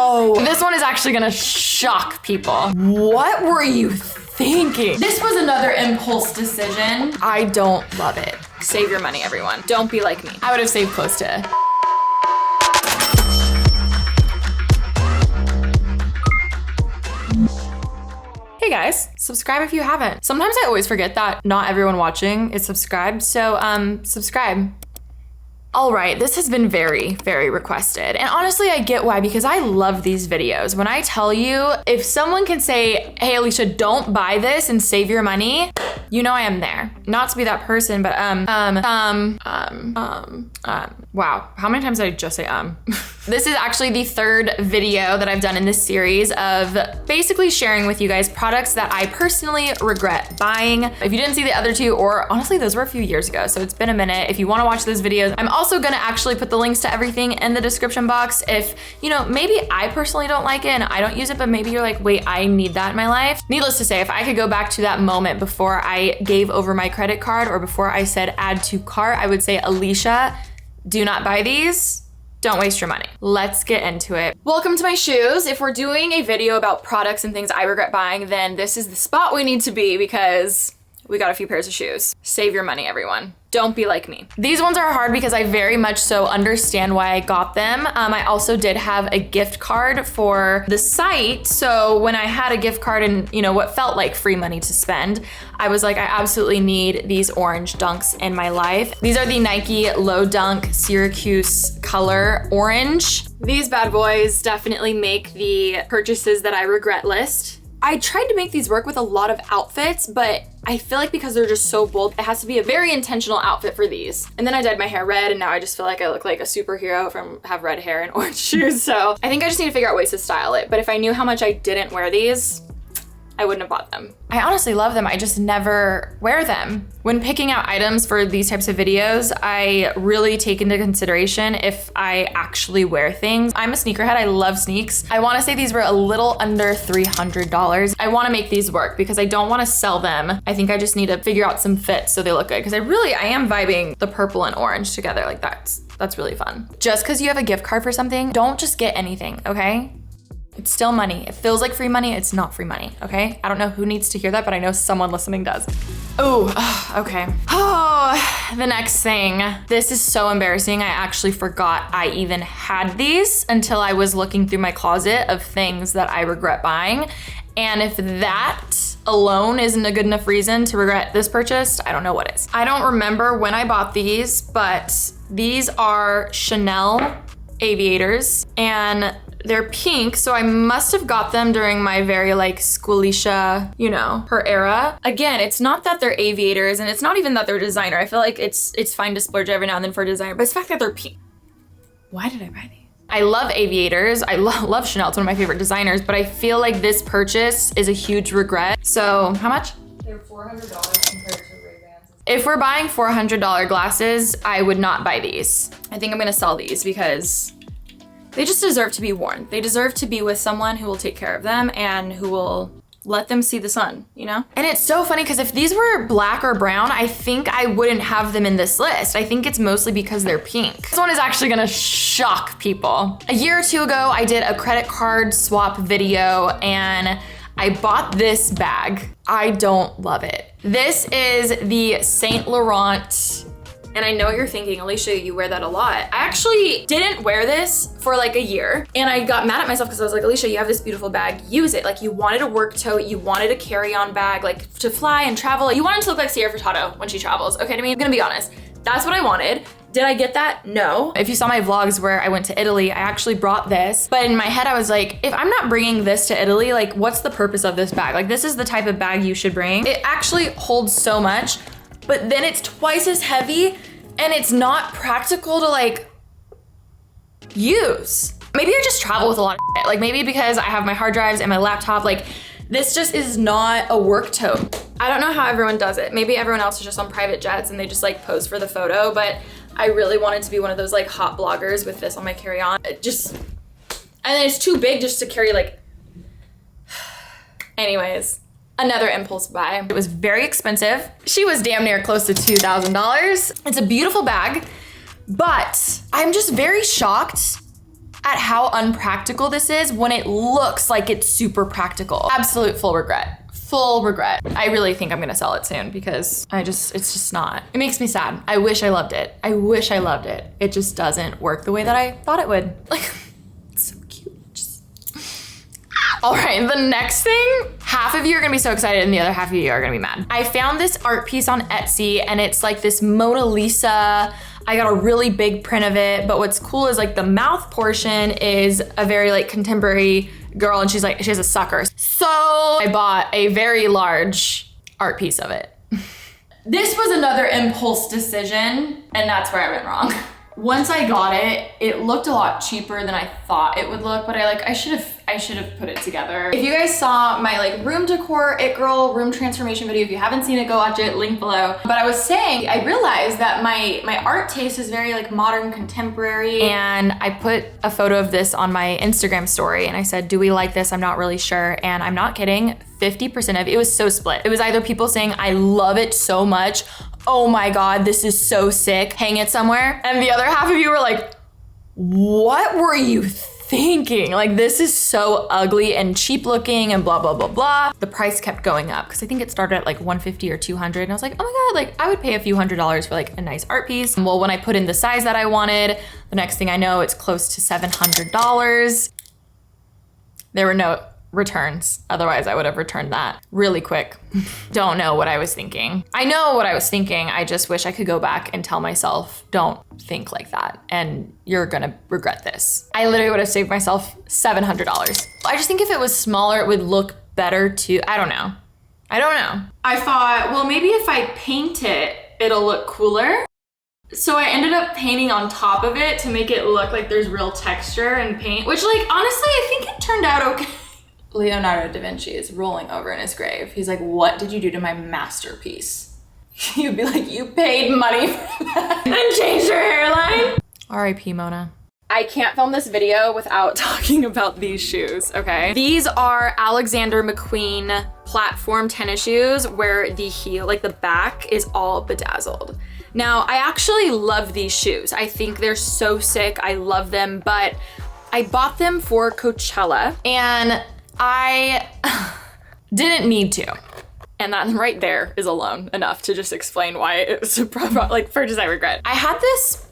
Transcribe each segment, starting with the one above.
No. This one is actually gonna shock people. What were you thinking? This was another impulse decision. I don't love it. Save your money, everyone. Don't be like me. I would have saved close to. Hey guys, subscribe if you haven't. Sometimes I always forget that not everyone watching is subscribed, so subscribe. All right, this has been very, very requested. And honestly, I get why, because I love these videos. When I tell you, if someone can say, hey, Alicia, don't buy this and save your money, you know I am there. Not to be that person, but wow, how many times did I just say This is actually the third video that I've done in this series of basically sharing with you guys products that I personally regret buying. If you didn't see the other two, or honestly, those were a few years ago, so it's been a minute. If you wanna watch those videos, I'm also gonna actually put the links to everything in the description box. If, you know, maybe I personally don't like it and I don't use it, but maybe you're like, wait, I need that in my life. Needless to say, if I could go back to that moment before I gave over my credit card or before I said add to cart, I would say, Alicia, do not buy these. Don't waste your money. Let's get into it. Welcome to my shoes. If we're doing a video about products and things I regret buying, then this is the spot we need to be because we got a few pairs of shoes. Save your money, everyone. Don't be like me. These ones are hard because I very much so understand why I got them. I also did have a gift card for the site. So when I had a gift card and, you know, what felt like free money to spend, I was like, I absolutely need these orange dunks in my life. These are the Nike Low Dunk Syracuse color orange. These bad boys definitely make the purchases that I regret list. I tried to make these work with a lot of outfits, but I feel like because they're just so bold, it has to be a very intentional outfit for these. And then I dyed my hair red, and now I just feel like I look like a superhero from have red hair and orange shoes. So I think I just need to figure out ways to style it. But if I knew how much I didn't wear these, I wouldn't have bought them. I honestly love them. I just never wear them. When picking out items for these types of videos, I really take into consideration if I actually wear things. I'm a sneakerhead. I love sneaks. I want to say these were a little under $300. I want to make these work because I don't want to sell them. I think I just need to figure out some fits so they look good, because I am vibing the purple and orange together. Like that's really fun. Just because you have a gift card for something, don't just get anything, okay? It's still money. It feels like free money. It's not free money, okay? I don't know who needs to hear that, but I know someone listening does. Oh, okay. Oh, the next thing. This is so embarrassing. I actually forgot I even had these until I was looking through my closet of things that I regret buying. And if that alone isn't a good enough reason to regret this purchase, I don't know what is. I don't remember when I bought these, but these are Chanel aviators, and they're pink, so I must have got them during my very like schoolisha, you know, her era. Again, it's not that they're aviators, and it's not even that they're designer. I feel like it's fine to splurge every now and then for designer, but it's the fact that they're pink. Why did I buy these? I love aviators. I love Chanel. It's one of my favorite designers, but I feel like this purchase is a huge regret. So how much? They're $400 compared to Ray-Bans. If we're buying $400 glasses, I would not buy these. I think I'm gonna sell these because they just deserve to be worn. They deserve to be with someone who will take care of them and who will let them see the sun, you know? And it's so funny because if these were black or brown, I think I wouldn't have them in this list. I think it's mostly because they're pink. This one is actually gonna shock people. A year or two ago, I did a credit card swap video and I bought this bag. I don't love it. This is the Saint Laurent. And I know what you're thinking, Alicia, you wear that a lot. I actually didn't wear this for like a year, and I got mad at myself because I was like, Alicia, you have this beautiful bag, use it. Like, you wanted a work tote, you wanted a carry-on bag, like to fly and travel. You wanted to look like Sierra Furtado when she travels, okay to me? I'm gonna be honest. That's what I wanted. Did I get that? No. If you saw my vlogs where I went to Italy, I actually brought this, but in my head I was like, if I'm not bringing this to Italy, like what's the purpose of this bag? Like, this is the type of bag you should bring. It actually holds so much, but then it's twice as heavy and it's not practical to like use. Maybe I just travel with a lot of shit. Like maybe because I have my hard drives and my laptop, like this just is not a work tote. I don't know how everyone does it. Maybe everyone else is just on private jets and they just like pose for the photo, but I really wanted to be one of those like hot bloggers with this on my carry-on. And then it's too big just to carry like, anyways. Another impulse buy. It was very expensive. She was damn near close to $2,000. It's a beautiful bag, but I'm just very shocked at how unpractical this is when it looks like it's super practical. Absolute full regret. Full regret. I really think I'm gonna sell it soon because it's just not. It makes me sad. I wish I loved it. I wish I loved it. It just doesn't work the way that I thought it would. Like, it's so cute. All right, the next thing, half of you are gonna be so excited and the other half of you are gonna be mad. I found this art piece on Etsy and it's like this Mona Lisa. I got a really big print of it, but what's cool is like the mouth portion is a very like contemporary girl and she has a sucker. So I bought a very large art piece of it. This was another impulse decision and that's where I went wrong. Once I got it, it looked a lot cheaper than I thought it would look, but I should have put it together. If you guys saw my like room decor, It Girl room transformation video, if you haven't seen it, go watch it, link below. But I was saying, I realized that my art taste is very like modern contemporary. And I put a photo of this on my Instagram story and I said, do we like this? I'm not really sure. And I'm not kidding, 50% of it was so split. It was either people saying, I love it so much, oh my God, this is so sick, hang it somewhere. And the other half of you were like, what were you thinking? Like, this is so ugly and cheap looking and blah, blah, blah, blah. The price kept going up because I think it started at like 150 or 200. And I was like, oh my God, like I would pay a few $100s for like a nice art piece. Well, when I put in the size that I wanted, the next thing I know, it's close to $700. There were no returns. Otherwise I would have returned that really quick. Don't know what I was thinking. I know what I was thinking. I just wish I could go back and tell myself, don't think like that. And you're gonna regret this. I literally would have saved myself $700. I just think if it was smaller, it would look better too. I don't know. I thought, well, maybe if I paint it, it'll look cooler. So I ended up painting on top of it to make it look like there's real texture and paint, which like, honestly, I think it turned out okay. Leonardo da Vinci is rolling over in his grave. He's like, what did you do to my masterpiece? You'd be like, you paid money for that and changed your hairline? R.I.P. Mona. I can't film this video without talking about these shoes, okay? These are Alexander McQueen platform tennis shoes where the heel, like the back is all bedazzled. Now, I actually love these shoes. I think they're so sick. I love them, but I bought them for Coachella and I didn't need to. And that right there is alone enough to just explain why it was a like purchase I regret. I had this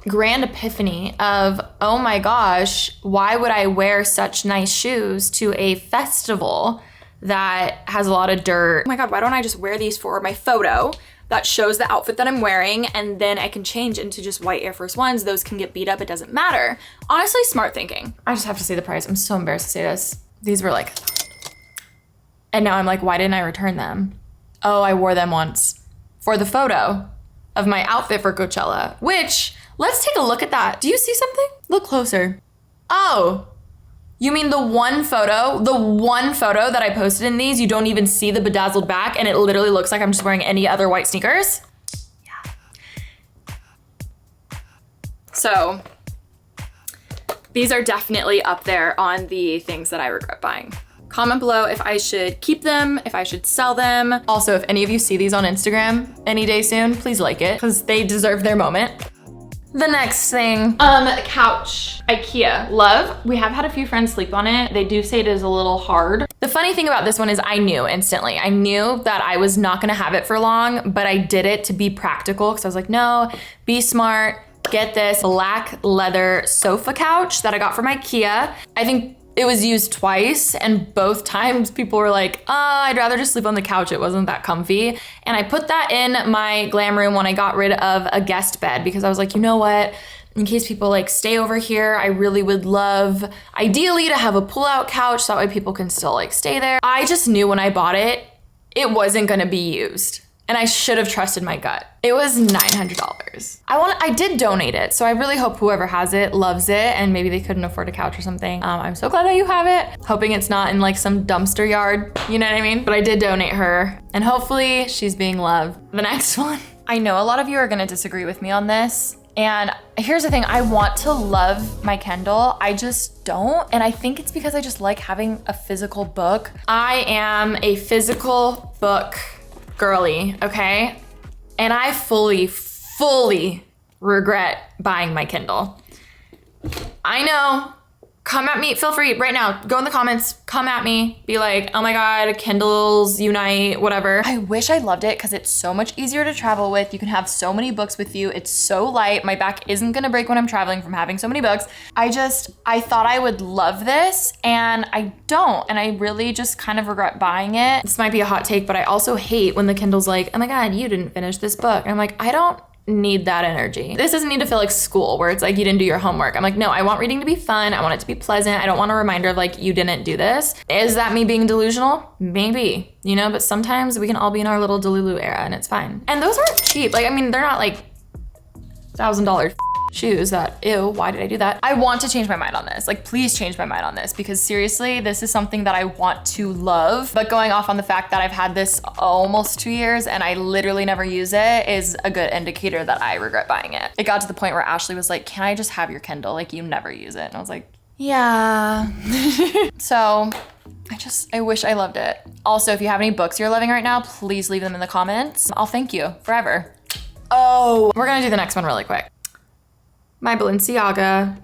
grand epiphany of, oh my gosh, why would I wear such nice shoes to a festival that has a lot of dirt? Oh my God, why don't I just wear these for my photo that shows the outfit that I'm wearing and then I can change into just white Air Force Ones. Those can get beat up, it doesn't matter. Honestly, smart thinking. I just have to say the price. I'm so embarrassed to say this. These were like, and now I'm like, why didn't I return them? Oh, I wore them once for the photo of my outfit for Coachella, which, let's take a look at that. Do you see something? Look closer. Oh, you mean the one photo that I posted in these, you don't even see the bedazzled back and it literally looks like I'm just wearing any other white sneakers? Yeah. So, these are definitely up there on the things that I regret buying. Comment below if I should keep them, if I should sell them. Also, if any of you see these on Instagram any day soon, please like it because they deserve their moment. The next thing, couch, Ikea, love. We have had a few friends sleep on it. They do say it is a little hard. The funny thing about this one is I knew instantly. I knew that I was not gonna have it for long, but I did it to be practical because I was like, no, be smart. Get this black leather sofa couch that I got from Ikea. I think it was used twice and both times people were like, I'd rather just sleep on the couch. It wasn't that comfy. And I put that in my glam room when I got rid of a guest bed because I was like, you know what? In case people like stay over here, I really would love ideally to have a pull-out couch so that way people can still like stay there. I just knew when I bought it, it wasn't gonna be used. And I should have trusted my gut. It was $900. I did donate it, so I really hope whoever has it loves it and maybe they couldn't afford a couch or something. I'm so glad that you have it. Hoping it's not in like some dumpster yard, you know what I mean? But I did donate her and hopefully she's being loved. The next one. I know a lot of you are gonna disagree with me on this. And here's the thing, I want to love my Kindle, I just don't. And I think it's because I just like having a physical book. I am a physical book girly, okay? And I fully regret buying my Kindle. I know. Come at me, feel free right now. Go in the comments, come at me. Be like, oh my God, Kindles, unite, whatever. I wish I loved it because it's so much easier to travel with. You can have so many books with you. It's so light. My back isn't gonna break when I'm traveling from having so many books. I thought I would love this and I don't. And I really just kind of regret buying it. This might be a hot take, but I also hate when the Kindle's like, oh my God, you didn't finish this book. And I'm like, I don't need that energy. This doesn't need to feel like school where it's like you didn't do your homework. I'm like, no, I want reading to be fun. I want it to be pleasant. I don't want a reminder of like, you didn't do this. Is that me being delusional? Maybe, you know, but sometimes we can all be in our little Delulu era and it's fine. And those aren't cheap. Like, I mean, they're not like $1,000 shoes that, ew, why did I do that? I want to change my mind on this. Like, please change my mind on this because seriously, this is something that I want to love. But going off on the fact that I've had this almost 2 years and I literally never use it is a good indicator that I regret buying it. It got to the point where Ashley was like, can I just have your Kindle? Like, you never use it. And I was like, yeah. So I wish I loved it. Also, if you have any books you're loving right now, please leave them in the comments. I'll thank you forever. Oh, we're gonna do the next one really quick. My Balenciaga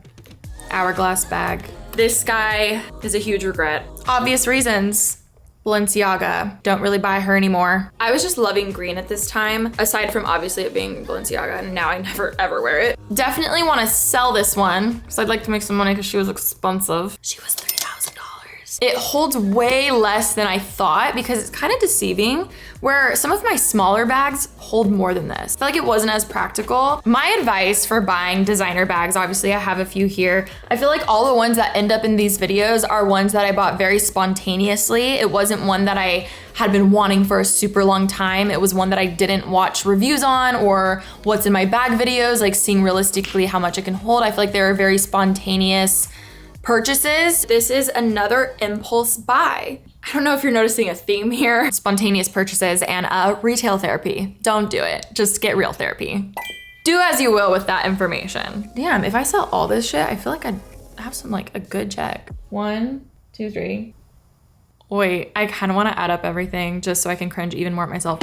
Hourglass bag. This guy is a huge regret. Obvious reasons. Balenciaga. Don't really buy her anymore. I was just loving green at this time, aside from obviously it being Balenciaga, and now I never ever wear it. Definitely want to sell this one because I'd like to make some money because she was expensive. She was $3,000. It holds way less than I thought because it's kind of deceiving where some of my smaller bags hold more than this. I feel like it wasn't as practical. My advice for buying designer bags, obviously I have a few here. I feel like all the ones that end up in these videos are ones that I bought very spontaneously. It wasn't one that I had been wanting for a super long time. It was one that I didn't watch reviews on or what's in my bag videos, like seeing realistically how much it can hold. I feel like they were very spontaneous purchases. This is another impulse buy. I don't know if you're noticing a theme here. Spontaneous purchases and retail therapy. Don't do it. Just get real therapy. Do as you will with that information. Damn, if I sell all this shit, I feel like I'd have some like a good check. 1, 2, 3. Wait, I kind of want to add up everything just so I can cringe even more at myself.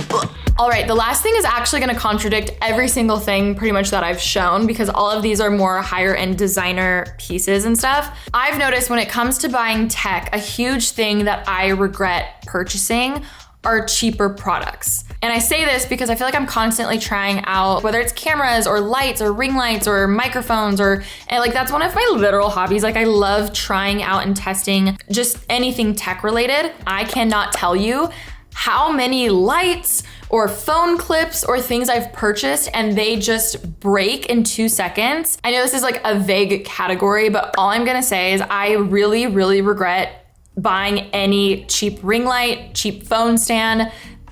All right, the last thing is actually going to contradict every single thing pretty much that I've shown because all of these are more higher end designer pieces and stuff. I've noticed when it comes to buying tech, a huge thing that I regret purchasing are cheaper products. And I say this because I feel like I'm constantly trying out, whether it's cameras or lights or ring lights or microphones and like that's one of my literal hobbies. Like I love trying out and testing just anything tech related. I cannot tell you how many lights or phone clips or things I've purchased and they just break in 2 seconds. I know this is like a vague category, but all I'm gonna say is I really, really regret buying any cheap ring light, cheap phone stand,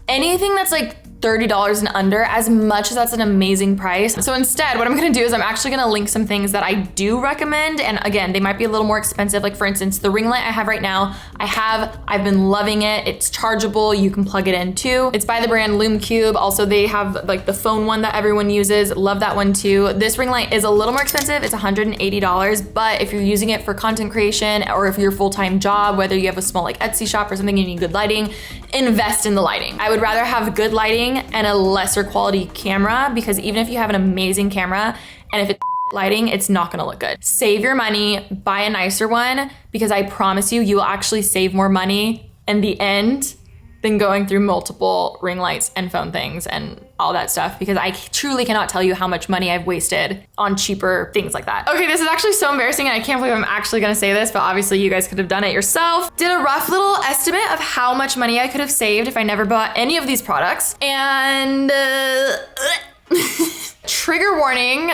anything that's like $30 and under, as much as that's an amazing price. So instead, what I'm gonna do is I'm actually gonna link some things that I do recommend. And again, they might be a little more expensive. Like for instance, the ring light I have right now, I've been loving it. It's chargeable, you can plug it in too. It's by the brand LumeCube. Also, they have like the phone one that everyone uses. Love that one too. This ring light is a little more expensive. It's $180, but if you're using it for content creation or if your full-time job, whether you have a small like Etsy shop or something, you need good lighting, invest in the lighting. I would rather have good lighting and a lesser quality camera because even if you have an amazing camera and if it's lighting, it's not gonna look good. Save your money, buy a nicer one because I promise you, you will actually save more money in the end than going through multiple ring lights and phone things and all that stuff because I truly cannot tell you how much money I've wasted on cheaper things like that. Okay, this is actually so embarrassing and I can't believe I'm actually gonna say this, but obviously you guys could have done it yourself. Did a rough little estimate of how much money I could have saved if I never bought any of these products. And trigger warning,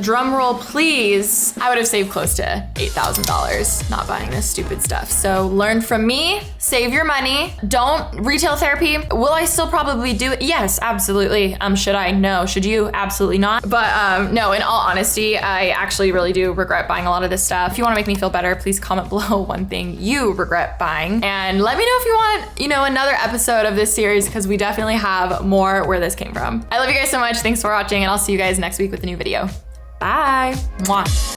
drum roll please. I would have saved close to $8,000 not buying this stupid stuff. So learn from me, save your money. Don't retail therapy. Will I still probably do it? Yes, absolutely. Should I? No. Should you? Absolutely not. But no, in all honesty, I actually really do regret buying a lot of this stuff. If you want to make me feel better, please comment below one thing you regret buying and let me know if you want, another episode of this series because we definitely have more where this came from. I love you guys so much. Thanks for watching and I'll see you guys next week with a new video. Bye. Mwah.